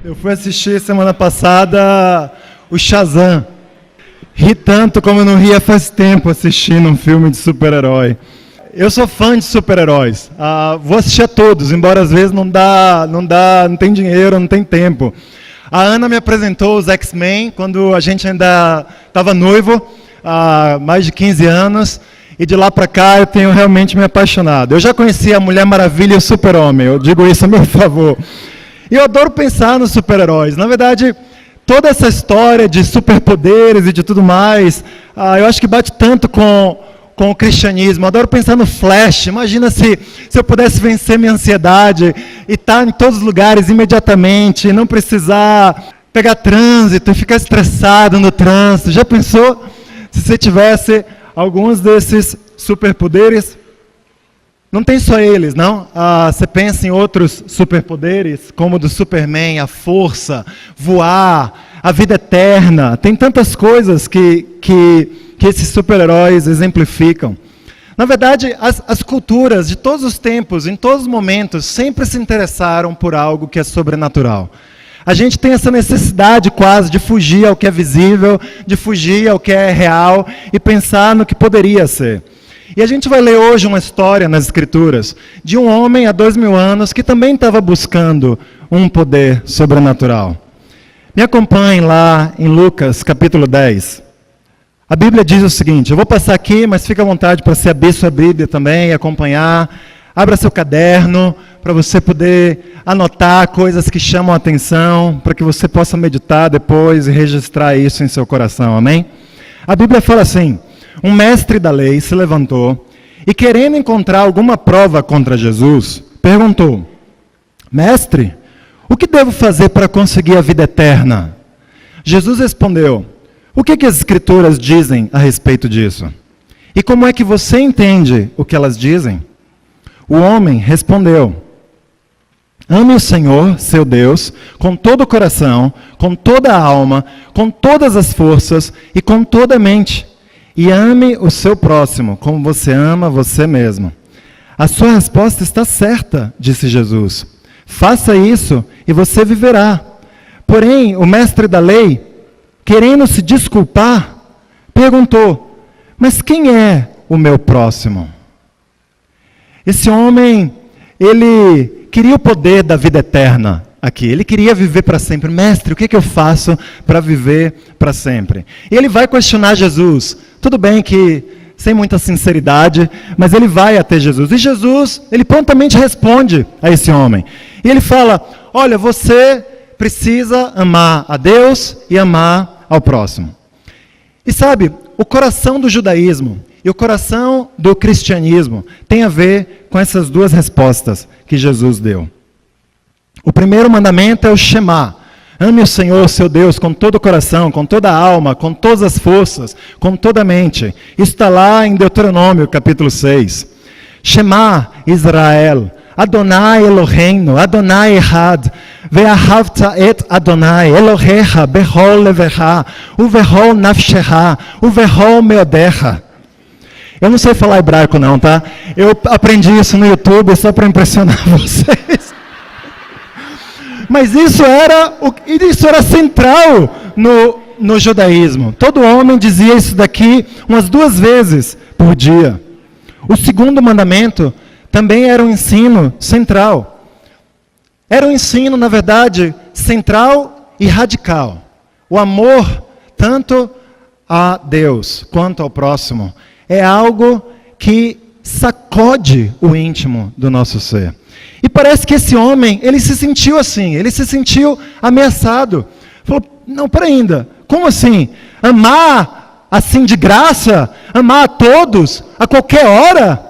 Eu fui assistir semana passada o Shazam. Ri tanto como eu não ria faz tempo assistindo um filme de super-herói. Eu sou fã de super-heróis. Vou assistir a todos, embora às vezes não tem dinheiro, não tem tempo. A Ana me apresentou os X-Men quando a gente ainda estava noivo, há mais de 15 anos. E de lá para cá eu tenho realmente me apaixonado. Eu já conheci a Mulher Maravilha e o Super-Homem, eu digo isso a meu favor. E eu adoro pensar nos super-heróis. Na verdade, toda essa história de superpoderes e de tudo mais, eu acho que bate tanto com o cristianismo. Eu adoro pensar no Flash. Imagina se eu pudesse vencer minha ansiedade e estar em todos os lugares imediatamente, e não precisar pegar trânsito e ficar estressado no trânsito. Já pensou se você tivesse alguns desses superpoderes? Não tem só eles, não? Você pensa em outros superpoderes, como o do Superman, a força, voar, a vida eterna. Tem tantas coisas que esses super-heróis exemplificam. Na verdade, as culturas de todos os tempos, em todos os momentos, sempre se interessaram por algo que é sobrenatural. A gente tem essa necessidade quase de fugir ao que é visível, de fugir ao que é real e pensar no que poderia ser. E a gente vai ler hoje uma história nas Escrituras de um homem há 2000 anos que também estava buscando um poder sobrenatural. Me acompanhem lá em Lucas capítulo 10. A Bíblia diz o seguinte, eu vou passar aqui, mas fica à vontade para você abrir sua Bíblia também e acompanhar. Abra seu caderno para você poder anotar coisas que chamam a atenção, para que você possa meditar depois e registrar isso em seu coração, amém? A Bíblia fala assim, um mestre da lei se levantou e, querendo encontrar alguma prova contra Jesus, perguntou, mestre, o que devo fazer para conseguir a vida eterna? Jesus respondeu, o que as Escrituras dizem a respeito disso? E como é que você entende o que elas dizem? O homem respondeu, ame o Senhor, seu Deus, com todo o coração, com toda a alma, com todas as forças e com toda a mente. E ame o seu próximo, como você ama você mesmo. A sua resposta está certa, disse Jesus. Faça isso e você viverá. Porém, o mestre da lei, querendo se desculpar, perguntou, mas quem é o meu próximo? Esse homem, ele queria o poder da vida eterna aqui. Ele queria viver para sempre. Mestre, o que eu faço para viver para sempre? E ele vai questionar Jesus. Tudo bem que sem muita sinceridade, mas ele vai até Jesus. E Jesus, ele prontamente responde a esse homem. E ele fala, olha, você precisa amar a Deus e amar ao próximo. E sabe, o coração do judaísmo e o coração do cristianismo tem a ver com essas duas respostas que Jesus deu. O primeiro mandamento é o Shema. Ame o Senhor, seu Deus, com todo o coração, com toda a alma, com todas as forças, com toda a mente. Isso está lá em Deuteronômio, capítulo 6. Shema Israel, Adonai Eloheinu, Adonai Echad, ve'ahavta et Adonai Elohecha bechol levecha, uvechol nafshecha, uvechol meodecha. Eu não sei falar hebraico não, tá? Eu aprendi isso no YouTube só para impressionar vocês. Mas isso era central no judaísmo. Todo homem dizia isso daqui umas 2 vezes por dia. O segundo mandamento também era um ensino central. Era um ensino, na verdade, central e radical. O amor, tanto a Deus quanto ao próximo, é algo que sacode o íntimo do nosso ser. E parece que esse homem, ele se sentiu assim, ele se sentiu ameaçado. Falou, não, pera ainda, como assim? Amar assim de graça? Amar a todos, a qualquer hora?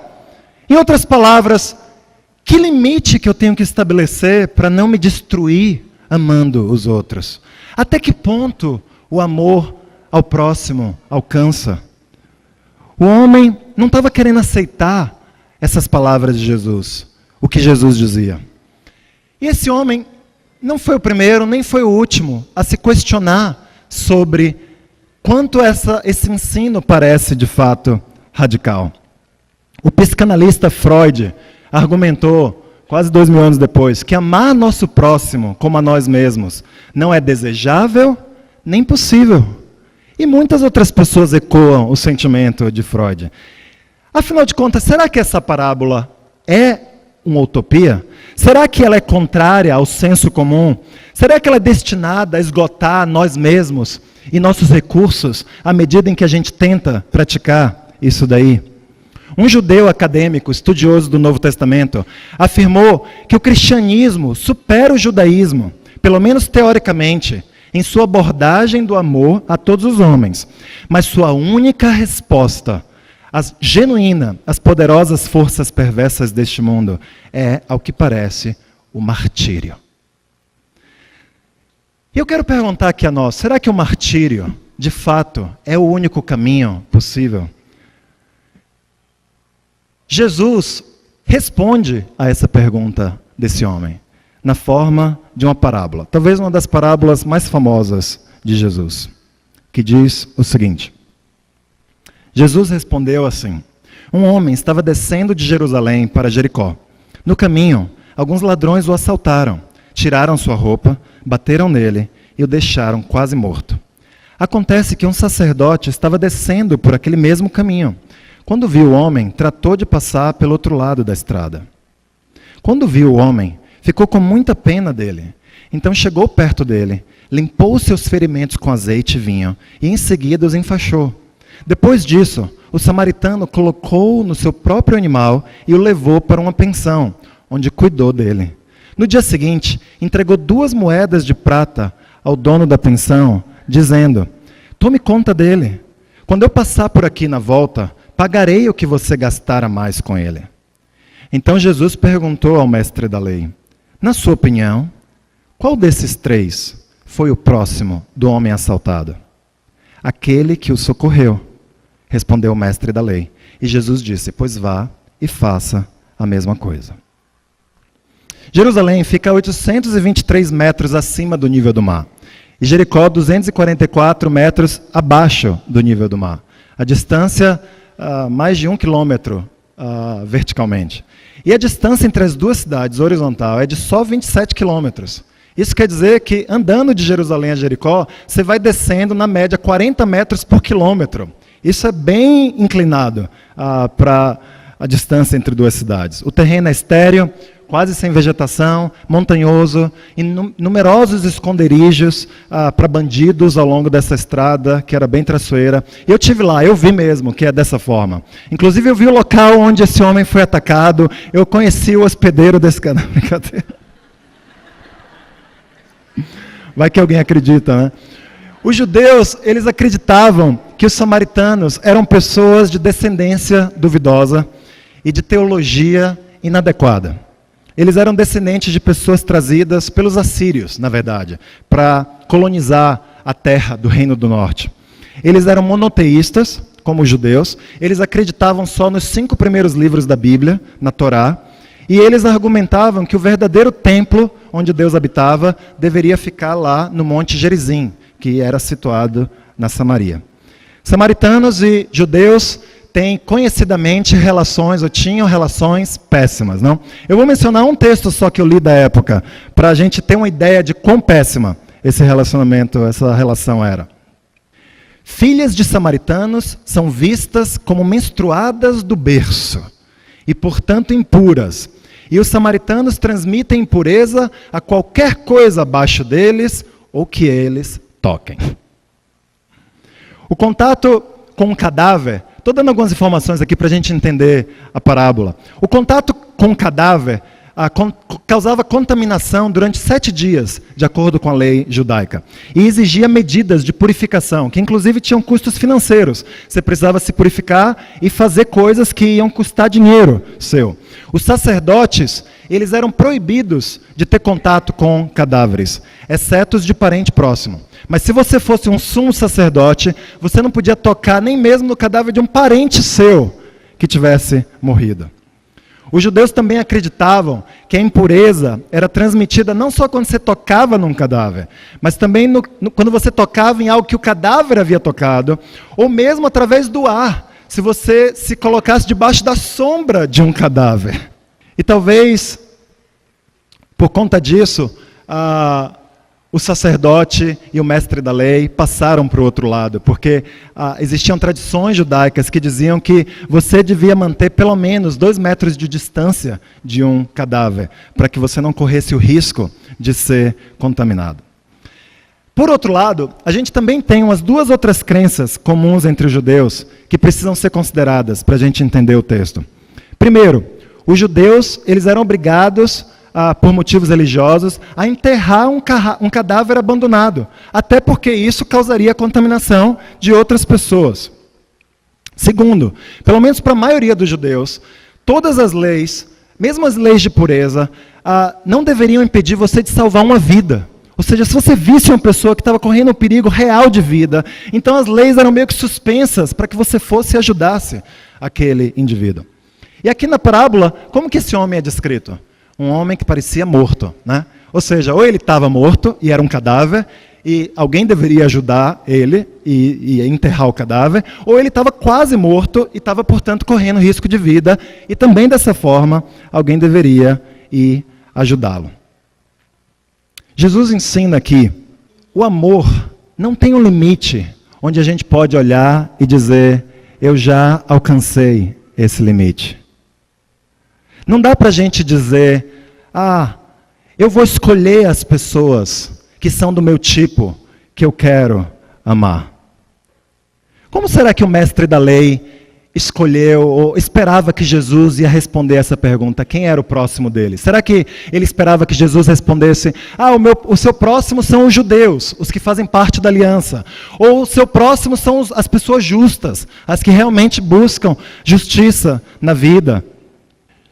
Em outras palavras, que limite que eu tenho que estabelecer para não me destruir amando os outros? Até que ponto o amor ao próximo alcança? O homem não estava querendo aceitar essas palavras de Jesus, o que Jesus dizia. E esse homem não foi o primeiro, nem foi o último a se questionar sobre quanto esse ensino parece de fato radical. O psicanalista Freud argumentou quase 2000 anos depois, que amar nosso próximo como a nós mesmos não é desejável nem possível. E muitas outras pessoas ecoam o sentimento de Freud. Afinal de contas, será que essa parábola é uma utopia? Será que ela é contrária ao senso comum? Será que ela é destinada a esgotar nós mesmos e nossos recursos à medida em que a gente tenta praticar isso daí? Um judeu acadêmico, estudioso do Novo Testamento, afirmou que o cristianismo supera o judaísmo, pelo menos teoricamente, em sua abordagem do amor a todos os homens. Mas sua única resposta, genuína, às poderosas forças perversas deste mundo, é, ao que parece, o martírio. E eu quero perguntar aqui a nós, será que o martírio, de fato, é o único caminho possível? Jesus responde a essa pergunta desse homem, na forma de uma parábola, talvez uma das parábolas mais famosas de Jesus, que diz o seguinte: Jesus respondeu assim: um homem estava descendo de Jerusalém para Jericó. No caminho, alguns ladrões o assaltaram, tiraram sua roupa, bateram nele e o deixaram quase morto. Acontece que um sacerdote estava descendo por aquele mesmo caminho. Quando viu o homem, tratou de passar pelo outro lado da estrada. Quando viu o homem, ficou com muita pena dele. Então chegou perto dele, limpou seus ferimentos com azeite e vinho, e em seguida os enfaixou. Depois disso, o samaritano colocou no seu próprio animal e o levou para uma pensão, onde cuidou dele. No dia seguinte, entregou 2 moedas de prata ao dono da pensão, dizendo: tome conta dele. Quando eu passar por aqui na volta, pagarei o que você gastar a mais com ele. Então Jesus perguntou ao mestre da lei: na sua opinião, qual desses 3 foi o próximo do homem assaltado? Aquele que o socorreu, respondeu o mestre da lei. E Jesus disse: pois vá e faça a mesma coisa. Jerusalém fica a 823 metros acima do nível do mar. E Jericó, 244 metros abaixo do nível do mar. A distância, mais de 1 quilômetro verticalmente. E a distância entre as duas cidades, horizontal, é de só 27 quilômetros. Isso quer dizer que, andando de Jerusalém a Jericó, você vai descendo, na média, 40 metros por quilômetro. Isso é bem inclinado para a distância entre duas cidades. O terreno é estéril, quase sem vegetação, montanhoso, e numerosos esconderijos para bandidos ao longo dessa estrada, que era bem traiçoeira. E eu estive lá, eu vi mesmo que é dessa forma. Inclusive eu vi o local onde esse homem foi atacado, eu conheci o hospedeiro desse cara. Brincadeira. Vai que alguém acredita, né? Os judeus, eles acreditavam que os samaritanos eram pessoas de descendência duvidosa e de teologia inadequada. Eles eram descendentes de pessoas trazidas pelos assírios, na verdade, para colonizar a terra do Reino do Norte. Eles eram monoteístas, como os judeus. Eles acreditavam só nos 5 primeiros livros da Bíblia, na Torá. E eles argumentavam que o verdadeiro templo onde Deus habitava deveria ficar lá no Monte Gerizim, que era situado na Samaria. Samaritanos e judeus têm conhecidamente relações, ou tinham relações péssimas, não? Eu vou mencionar um texto só que eu li da época, para a gente ter uma ideia de quão péssima esse relacionamento, essa relação era. Filhas de samaritanos são vistas como menstruadas do berço, e portanto impuras. E os samaritanos transmitem impureza a qualquer coisa abaixo deles, ou que eles toquem. O contato com o cadáver, estou dando algumas informações aqui para a gente entender a parábola. O contato com o cadáver causava contaminação durante 7 dias, de acordo com a lei judaica. E exigia medidas de purificação, que inclusive tinham custos financeiros. Você precisava se purificar e fazer coisas que iam custar dinheiro seu. Os sacerdotes, eles eram proibidos de ter contato com cadáveres, exceto os de parente próximo. Mas se você fosse um sumo sacerdote, você não podia tocar nem mesmo no cadáver de um parente seu que tivesse morrido. Os judeus também acreditavam que a impureza era transmitida não só quando você tocava num cadáver, mas também quando você tocava em algo que o cadáver havia tocado, ou mesmo através do ar, se você se colocasse debaixo da sombra de um cadáver. E talvez Por conta disso, o sacerdote e o mestre da lei passaram para o outro lado, porque existiam tradições judaicas que diziam que você devia manter pelo menos 2 metros de distância de um cadáver, para que você não corresse o risco de ser contaminado. Por outro lado, a gente também tem umas 2 outras crenças comuns entre os judeus que precisam ser consideradas para a gente entender o texto. Primeiro, os judeus eles eram obrigados, por motivos religiosos, a enterrar um cadáver abandonado, até porque isso causaria contaminação de outras pessoas. Segundo, pelo menos para a maioria dos judeus, todas as leis, mesmo as leis de pureza, não deveriam impedir você de salvar uma vida. Ou seja, se você visse uma pessoa que estava correndo um perigo real de vida, então as leis eram meio que suspensas para que você fosse e ajudasse aquele indivíduo. E aqui na parábola, como que esse homem é descrito? Um homem que parecia morto, né? Ou seja, ou ele estava morto e era um cadáver, e alguém deveria ajudar ele e enterrar o cadáver, ou ele estava quase morto e estava, portanto, correndo risco de vida, e também dessa forma, alguém deveria ir ajudá-lo. Jesus ensina que o amor não tem um limite onde a gente pode olhar e dizer, eu já alcancei esse limite. Não dá para a gente dizer, eu vou escolher as pessoas que são do meu tipo, que eu quero amar. Como será que o mestre da lei escolheu ou esperava que Jesus ia responder essa pergunta? Quem era o próximo dele? Será que ele esperava que Jesus respondesse, o seu próximo são os judeus, os que fazem parte da aliança. Ou o seu próximo são as pessoas justas, as que realmente buscam justiça na vida.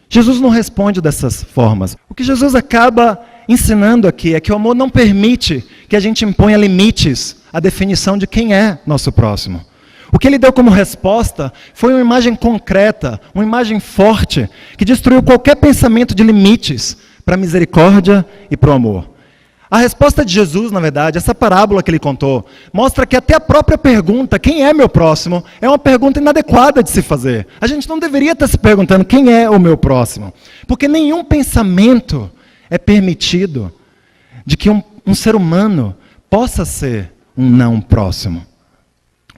Jesus não responde dessas formas. O que Jesus acaba ensinando aqui é que o amor não permite que a gente imponha limites à definição de quem é nosso próximo. O que ele deu como resposta foi uma imagem concreta, uma imagem forte, que destruiu qualquer pensamento de limites para a misericórdia e para o amor. A resposta de Jesus, na verdade, essa parábola que ele contou, mostra que até a própria pergunta, quem é meu próximo, é uma pergunta inadequada de se fazer. A gente não deveria estar se perguntando quem é o meu próximo, porque nenhum pensamento é permitido de que um ser humano possa ser um não próximo.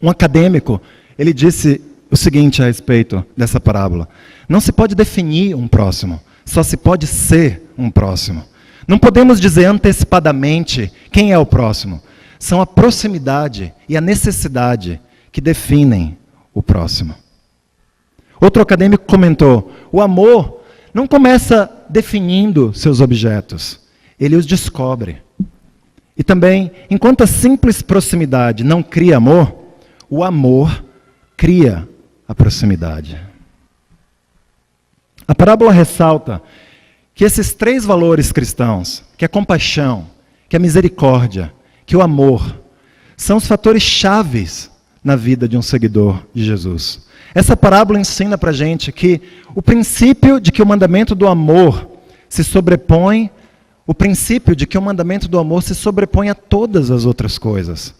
Um acadêmico, ele disse o seguinte a respeito dessa parábola: não se pode definir um próximo, só se pode ser um próximo. Não podemos dizer antecipadamente quem é o próximo. São a proximidade e a necessidade que definem o próximo. Outro acadêmico comentou, o amor não começa definindo seus objetos, ele os descobre. E também, enquanto a simples proximidade não cria amor, o amor cria a proximidade. A parábola ressalta que esses 3 valores cristãos, que a compaixão, que a misericórdia, que o amor, são os fatores chaves na vida de um seguidor de Jesus. Essa parábola ensina para a gente que o princípio de que o mandamento do amor se sobrepõe, o princípio de que o mandamento do amor se sobrepõe a todas as outras coisas.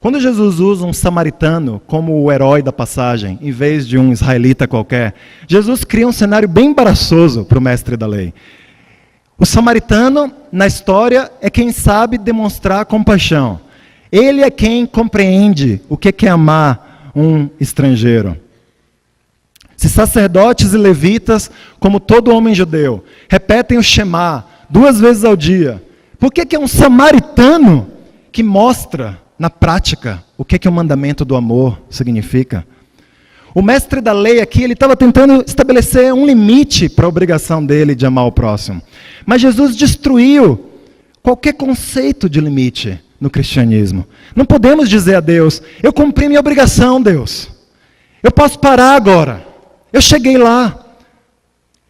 Quando Jesus usa um samaritano como o herói da passagem, em vez de um israelita qualquer, Jesus cria um cenário bem embaraçoso para o mestre da lei. O samaritano, na história, é quem sabe demonstrar compaixão. Ele é quem compreende o que é amar um estrangeiro. Se sacerdotes e levitas, como todo homem judeu, repetem o Shema 2 vezes ao dia, por que é um samaritano que mostra na prática, o que o mandamento do amor significa? O mestre da lei aqui, ele estava tentando estabelecer um limite para a obrigação dele de amar o próximo. Mas Jesus destruiu qualquer conceito de limite no cristianismo. Não podemos dizer a Deus, eu cumpri minha obrigação, Deus. Eu posso parar agora. Eu cheguei lá.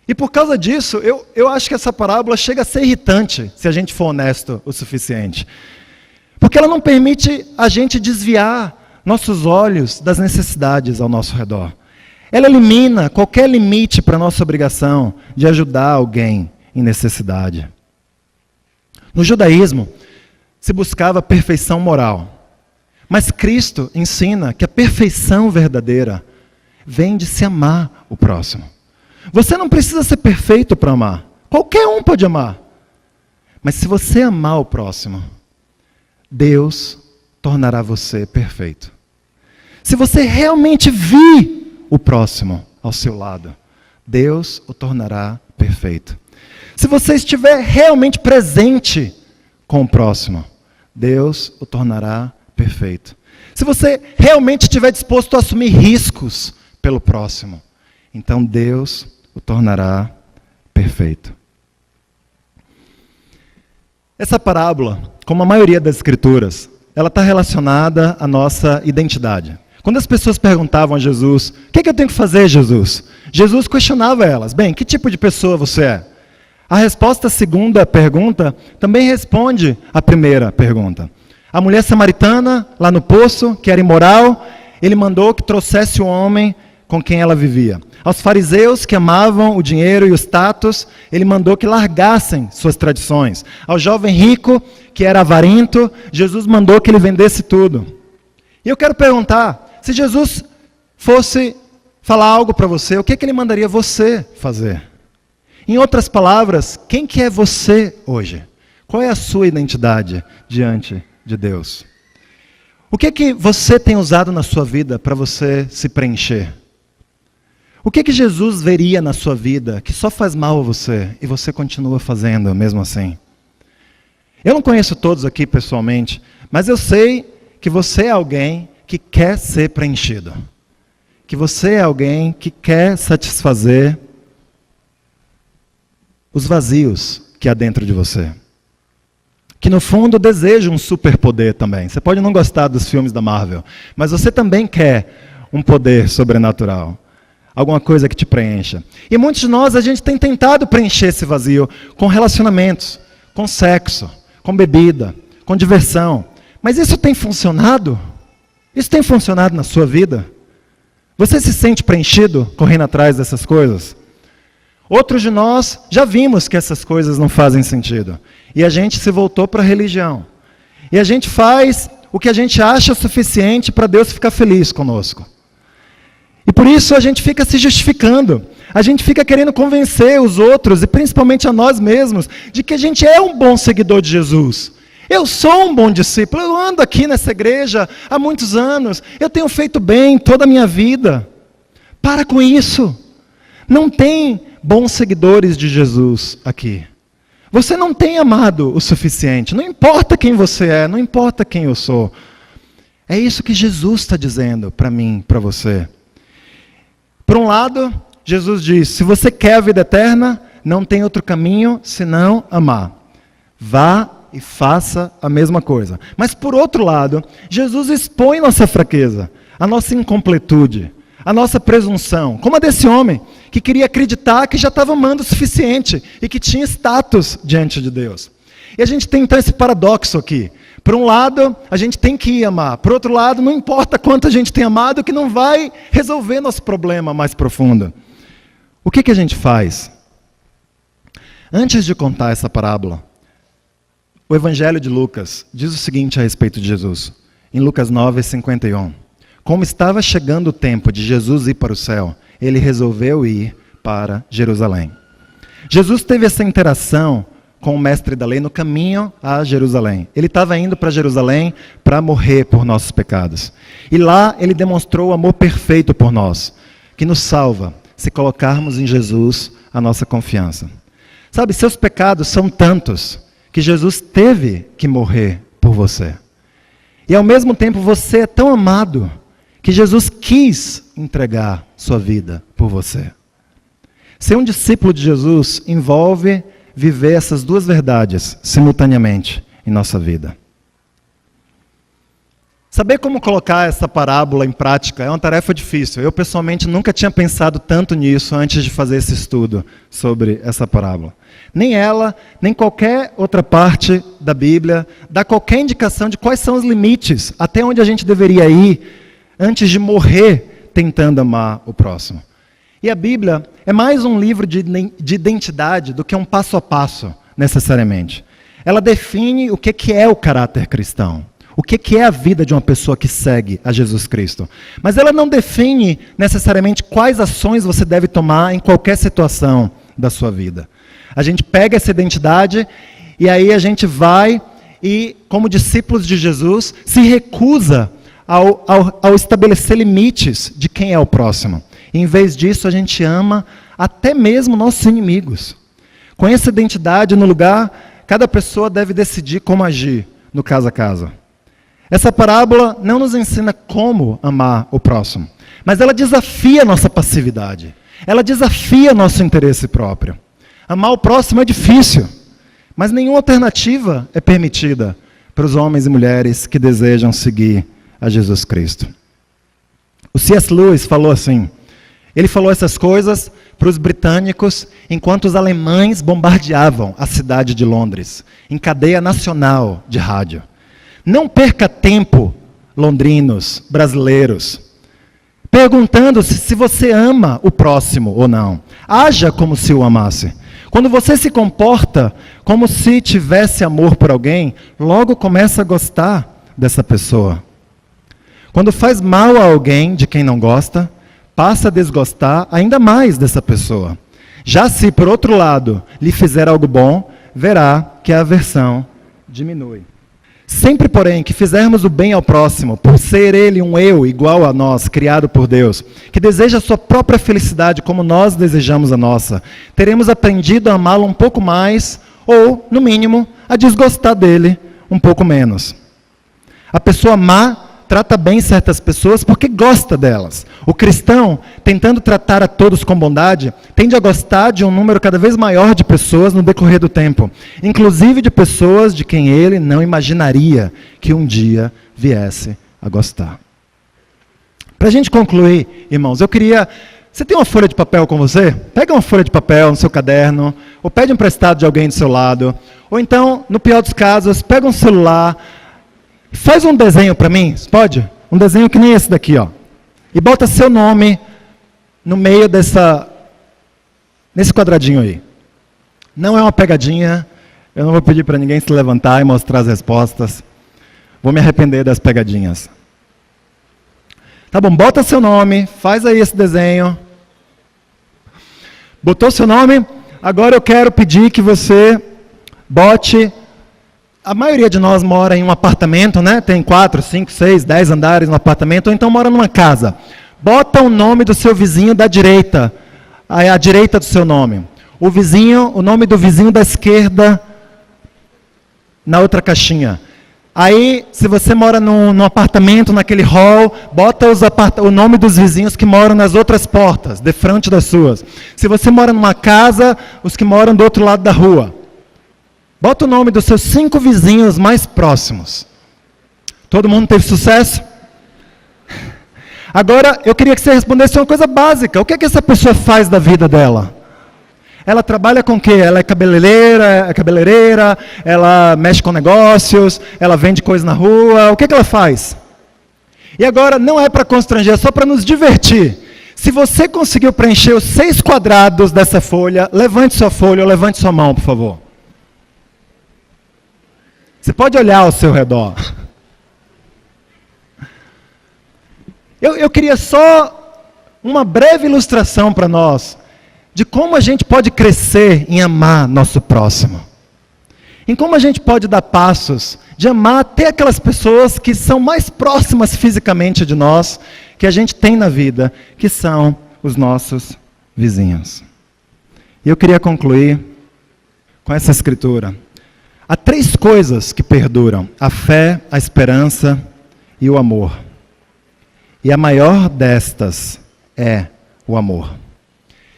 E por causa disso, eu acho que essa parábola chega a ser irritante, se a gente for honesto o suficiente. Porque ela não permite a gente desviar nossos olhos das necessidades ao nosso redor. Ela elimina qualquer limite para a nossa obrigação de ajudar alguém em necessidade. No judaísmo, se buscava perfeição moral. Mas Cristo ensina que a perfeição verdadeira vem de se amar o próximo. Você não precisa ser perfeito para amar. Qualquer um pode amar. Mas se você amar o próximo, Deus tornará você perfeito. Se você realmente vir o próximo ao seu lado, Deus o tornará perfeito. Se você estiver realmente presente com o próximo, Deus o tornará perfeito. Se você realmente estiver disposto a assumir riscos pelo próximo, então Deus o tornará perfeito. Essa parábola, como a maioria das escrituras, ela está relacionada à nossa identidade. Quando as pessoas perguntavam a Jesus, o que eu tenho que fazer, Jesus? Jesus questionava elas, bem, que tipo de pessoa você é? A resposta à segunda pergunta também responde à primeira pergunta. A mulher samaritana, lá no poço, que era imoral, ele mandou que trouxesse o homem com quem ela vivia. Aos fariseus, que amavam o dinheiro e o status, ele mandou que largassem suas tradições. Ao jovem rico, que era avarento, Jesus mandou que ele vendesse tudo. E eu quero perguntar, se Jesus fosse falar algo para você, o que ele mandaria você fazer? Em outras palavras, quem que é você hoje? Qual é a sua identidade diante de Deus? O que você tem usado na sua vida para você se preencher? O que Jesus veria na sua vida que só faz mal a você e você continua fazendo mesmo assim? Eu não conheço todos aqui pessoalmente, mas eu sei que você é alguém que quer ser preenchido. Que você é alguém que quer satisfazer os vazios que há dentro de você. Que no fundo deseja um superpoder também. Você pode não gostar dos filmes da Marvel, mas você também quer um poder sobrenatural. Alguma coisa que te preencha. E muitos de nós, a gente tem tentado preencher esse vazio com relacionamentos, com sexo, com bebida, com diversão. Mas isso tem funcionado? Isso tem funcionado na sua vida? Você se sente preenchido correndo atrás dessas coisas? Outros de nós já vimos que essas coisas não fazem sentido. E a gente se voltou para a religião. E a gente faz o que a gente acha suficiente para Deus ficar feliz conosco. E por isso a gente fica se justificando. A gente fica querendo convencer os outros, e principalmente a nós mesmos, de que a gente é um bom seguidor de Jesus. Eu sou um bom discípulo, eu ando aqui nessa igreja há muitos anos, eu tenho feito bem toda a minha vida. Para com isso. Não tem bons seguidores de Jesus aqui. Você não tem amado o suficiente. Não importa quem você é, não importa quem eu sou. É isso que Jesus está dizendo para mim, para você. Por um lado, Jesus diz, se você quer a vida eterna, não tem outro caminho senão amar. Vá e faça a mesma coisa. Mas por outro lado, Jesus expõe nossa fraqueza, a nossa incompletude, a nossa presunção, como a desse homem, que queria acreditar que já estava amando o suficiente e que tinha status diante de Deus. E a gente tem então esse paradoxo aqui. Por um lado, a gente tem que ir amar. Por outro lado, não importa quanto a gente tem amado, que não vai resolver nosso problema mais profundo. O que a gente faz? Antes de contar essa parábola, o Evangelho de Lucas diz o seguinte a respeito de Jesus. Em Lucas 9:51. Como estava chegando o tempo de Jesus ir para o céu, ele resolveu ir para Jerusalém. Jesus teve essa interação com o mestre da lei no caminho a Jerusalém. Ele estava indo para Jerusalém para morrer por nossos pecados. E lá ele demonstrou o amor perfeito por nós, que nos salva se colocarmos em Jesus a nossa confiança. Sabe, seus pecados são tantos que Jesus teve que morrer por você. E ao mesmo tempo você é tão amado que Jesus quis entregar sua vida por você. Ser um discípulo de Jesus envolve viver essas duas verdades simultaneamente em nossa vida. Saber como colocar essa parábola em prática é uma tarefa difícil. Eu, pessoalmente, nunca tinha pensado tanto nisso antes de fazer esse estudo sobre essa parábola. Nem ela, nem qualquer outra parte da Bíblia dá qualquer indicação de quais são os limites, até onde a gente deveria ir antes de morrer tentando amar o próximo. E a Bíblia é mais um livro de identidade do que um passo a passo, necessariamente. Ela define o que é o caráter cristão, o que é a vida de uma pessoa que segue a Jesus Cristo. Mas ela não define necessariamente quais ações você deve tomar em qualquer situação da sua vida. A gente pega essa identidade E aí a gente vai e, como discípulos de Jesus, se recusa ao estabelecer limites de quem é o próximo. E, em vez disso, a gente ama até mesmo nossos inimigos. Com essa identidade no lugar, cada pessoa deve decidir como agir no casa a casa. Essa parábola não nos ensina como amar o próximo, mas ela desafia a nossa passividade. Ela desafia nosso interesse próprio. Amar o próximo é difícil, mas nenhuma alternativa é permitida para os homens e mulheres que desejam seguir a Jesus Cristo. O C.S. Lewis falou assim, ele falou essas coisas para os britânicos enquanto os alemães bombardeavam a cidade de Londres, em cadeia nacional de rádio. Não perca tempo, londrinos, brasileiros, perguntando-se se você ama o próximo ou não. Haja como se o amasse. Quando você se comporta como se tivesse amor por alguém, logo começa a gostar dessa pessoa. Quando faz mal a alguém de quem não gosta, passa a desgostar ainda mais dessa pessoa. Já se, por outro lado, lhe fizer algo bom, verá que a aversão diminui. Sempre, porém, que fizermos o bem ao próximo, por ser ele um eu igual a nós, criado por Deus, que deseja a sua própria felicidade como nós desejamos a nossa, teremos aprendido a amá-lo um pouco mais, ou, no mínimo, a desgostar dele um pouco menos. A pessoa má trata bem certas pessoas porque gosta delas. O cristão, tentando tratar a todos com bondade, tende a gostar de um número cada vez maior de pessoas no decorrer do tempo, inclusive de pessoas de quem ele não imaginaria que um dia viesse a gostar. Para a gente concluir, irmãos, eu queria... Você tem uma folha de papel com você? Pega uma folha de papel no seu caderno, ou pede emprestado de alguém do seu lado, ou então, no pior dos casos, pega um celular. Faz um desenho para mim, pode? Um desenho que nem esse daqui, ó. E bota seu nome no meio nesse quadradinho aí. Não é uma pegadinha, eu não vou pedir para ninguém se levantar e mostrar as respostas. Vou me arrepender das pegadinhas. Tá bom, bota seu nome, faz aí esse desenho. Botou seu nome? Agora eu quero pedir que você bote... A maioria de nós mora em um apartamento, né? Tem 4, 5, 6, 10 andares no apartamento, ou então mora numa casa. Bota o nome do seu vizinho da direita, à direita do seu nome. O nome do vizinho da esquerda, na outra caixinha. Aí, se você mora num apartamento, naquele hall, bota o nome dos vizinhos que moram nas outras portas, de frente das suas. Se você mora numa casa, os que moram do outro lado da rua. Bota o nome dos seus 5 vizinhos mais próximos. Todo mundo teve sucesso? Agora, eu queria que você respondesse uma coisa básica. O que é que essa pessoa faz da vida dela? Ela trabalha com o quê? Ela é cabeleireira, ela mexe com negócios, ela vende coisas na rua. O que é que ela faz? E agora, não é para constranger, é só para nos divertir. Se você conseguiu preencher os 6 quadrados dessa folha, levante sua folha ou levante sua mão, por favor. Você pode olhar ao seu redor. Eu queria só uma breve ilustração para nós de como a gente pode crescer em amar nosso próximo. Em como a gente pode dar passos de amar até aquelas pessoas que são mais próximas fisicamente de nós, que a gente tem na vida, que são os nossos vizinhos. E eu queria concluir com essa escritura. Há 3 coisas que perduram: a fé, a esperança e o amor. E a maior destas é o amor.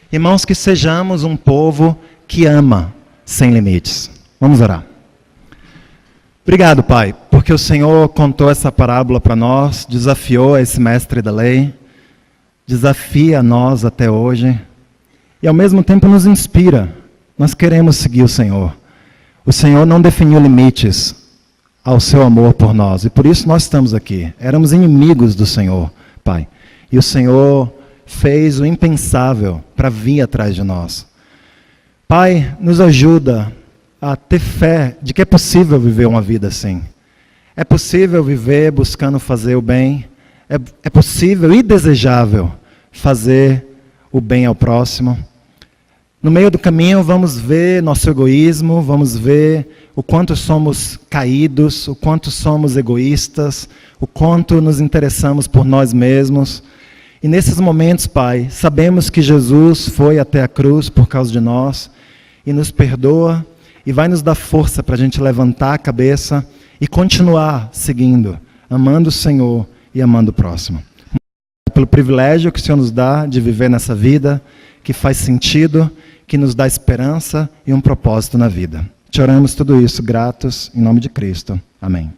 Irmãos, que sejamos um povo que ama sem limites. Vamos orar. Obrigado, Pai, porque o Senhor contou essa parábola para nós, desafiou esse mestre da lei, desafia nós até hoje e ao mesmo tempo nos inspira. Nós queremos seguir o Senhor. O Senhor não definiu limites ao seu amor por nós, e por isso nós estamos aqui. Éramos inimigos do Senhor, Pai. E o Senhor fez o impensável para vir atrás de nós. Pai, nos ajuda a ter fé de que é possível viver uma vida assim. É possível viver buscando fazer o bem. É possível e desejável fazer o bem ao próximo. No meio do caminho, vamos ver nosso egoísmo, vamos ver o quanto somos caídos, o quanto somos egoístas, o quanto nos interessamos por nós mesmos. E nesses momentos, Pai, sabemos que Jesus foi até a cruz por causa de nós e nos perdoa e vai nos dar força para a gente levantar a cabeça e continuar seguindo, amando o Senhor e amando o próximo. Pelo privilégio que o Senhor nos dá de viver nessa vida que faz sentido, que nos dá esperança e um propósito na vida. Te oramos tudo isso gratos, em nome de Cristo. Amém.